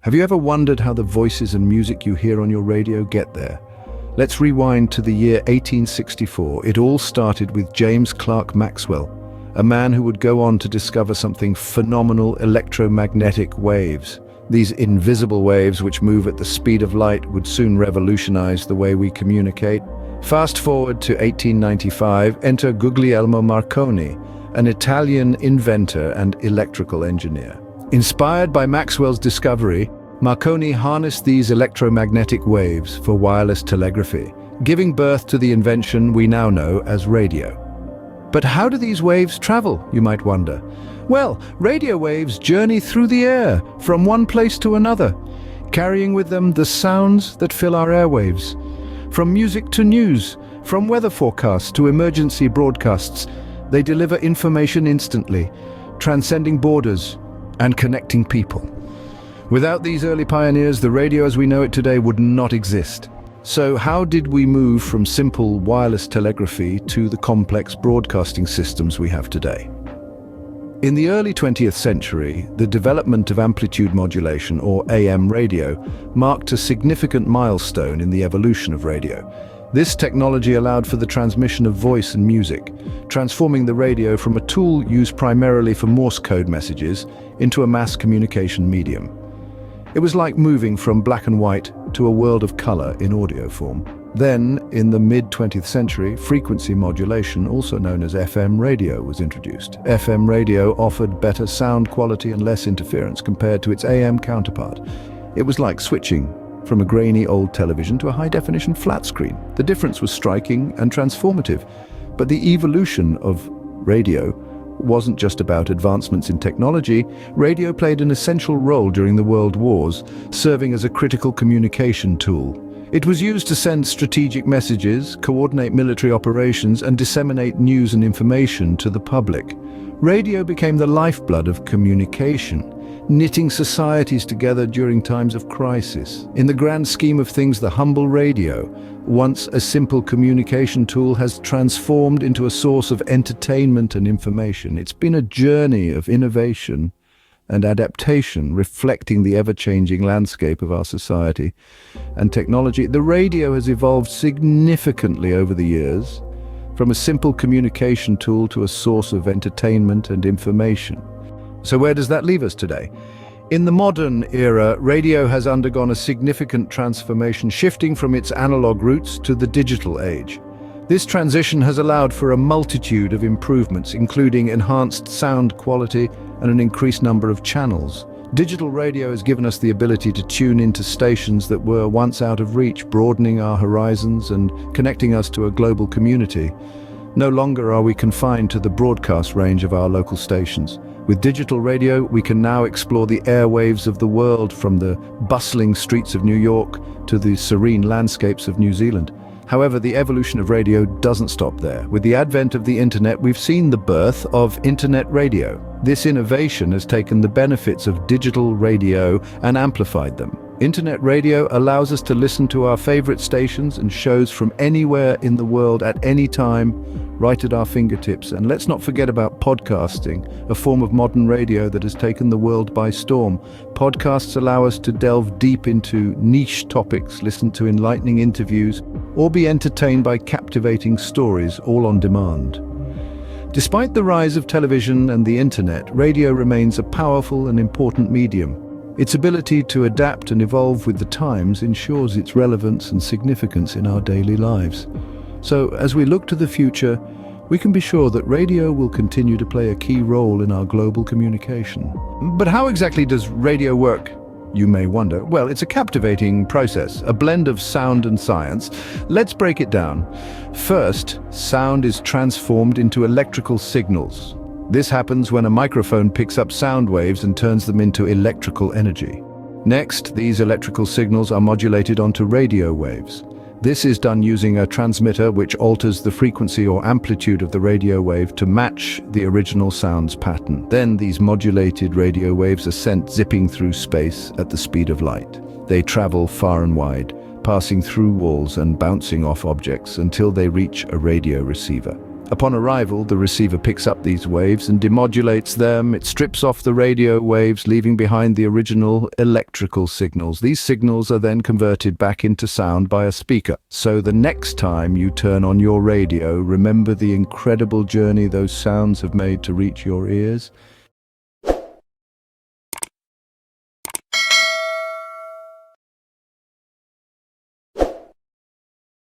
Have you ever wondered how the voices and music you hear on your radio get there? Let's rewind to the year 1864. It all started with James Clerk Maxwell, a man who would go on to discover something phenomenal: electromagnetic waves. These invisible waves, which move at the speed of light, would soon revolutionize the way we communicate. Fast forward to 1895, enter Guglielmo Marconi, an Italian inventor and electrical engineer. Inspired by Maxwell's discovery, Marconi harnessed these electromagnetic waves for wireless telegraphy, giving birth to the invention we now know as radio. But how do these waves travel, you might wonder? Well, radio waves journey through the air from one place to another, carrying with them the sounds that fill our airwaves. From music to news, from weather forecasts to emergency broadcasts, they deliver information instantly, transcending borders and connecting people. Without these early pioneers, the radio as we know it today would not exist. So how did we move from simple wireless telegraphy to the complex broadcasting systems we have today? In the early 20th century, the development of amplitude modulation, or AM radio, marked a significant milestone in the evolution of radio. This technology allowed for the transmission of voice and music, transforming the radio from a tool used primarily for Morse code messages into a mass communication medium. It was like moving from black and white to a world of color in audio form. Then, in the mid-20th century, frequency modulation, also known as FM radio, was introduced. FM radio offered better sound quality and less interference compared to its AM counterpart. It was like switching from a grainy old television to a high-definition flat screen. The difference was striking and transformative, but the evolution of radio wasn't just about advancements in technology. Radio played an essential role during the World Wars, serving as a critical communication tool. It was used to send strategic messages, coordinate military operations, and disseminate news and information to the public. Radio became the lifeblood of communication, knitting societies together during times of crisis. In the grand scheme of things, the humble radio, once a simple communication tool, has transformed into a source of entertainment and information. It's been a journey of innovation and adaptation, reflecting the ever-changing landscape of our society and technology. The radio has evolved significantly over the years, from a simple communication tool to a source of entertainment and information. So where does that leave us today? In the modern era, radio has undergone a significant transformation, shifting from its analog roots to the digital age. This transition has allowed for a multitude of improvements, including enhanced sound quality and an increased number of channels. Digital radio has given us the ability to tune into stations that were once out of reach, broadening our horizons and connecting us to a global community. No longer are we confined to the broadcast range of our local stations. With digital radio, we can now explore the airwaves of the world, from the bustling streets of New York to the serene landscapes of New Zealand. However, the evolution of radio doesn't stop there. With the advent of the internet, we've seen the birth of internet radio. This innovation has taken the benefits of digital radio and amplified them. Internet radio allows us to listen to our favorite stations and shows from anywhere in the world at any time, right at our fingertips. And let's not forget about podcasting, a form of modern radio that has taken the world by storm. Podcasts allow us to delve deep into niche topics, listen to enlightening interviews, or be entertained by captivating stories, all on demand. Despite the rise of television and the internet, radio remains a powerful and important medium. Its ability to adapt and evolve with the times ensures its relevance and significance in our daily lives. So, as we look to the future, we can be sure that radio will continue to play a key role in our global communication. But how exactly does radio work, you may wonder? Well, it's a captivating process, a blend of sound and science. Let's break it down. First, sound is transformed into electrical signals. This happens when a microphone picks up sound waves and turns them into electrical energy. Next, these electrical signals are modulated onto radio waves. This is done using a transmitter which alters the frequency or amplitude of the radio wave to match the original sound's pattern. Then these modulated radio waves are sent zipping through space at the speed of light. They travel far and wide, passing through walls and bouncing off objects until they reach a radio receiver. Upon arrival, the receiver picks up these waves and demodulates them. It strips off the radio waves, leaving behind the original electrical signals. These signals are then converted back into sound by a speaker. So the next time you turn on your radio, remember the incredible journey those sounds have made to reach your ears.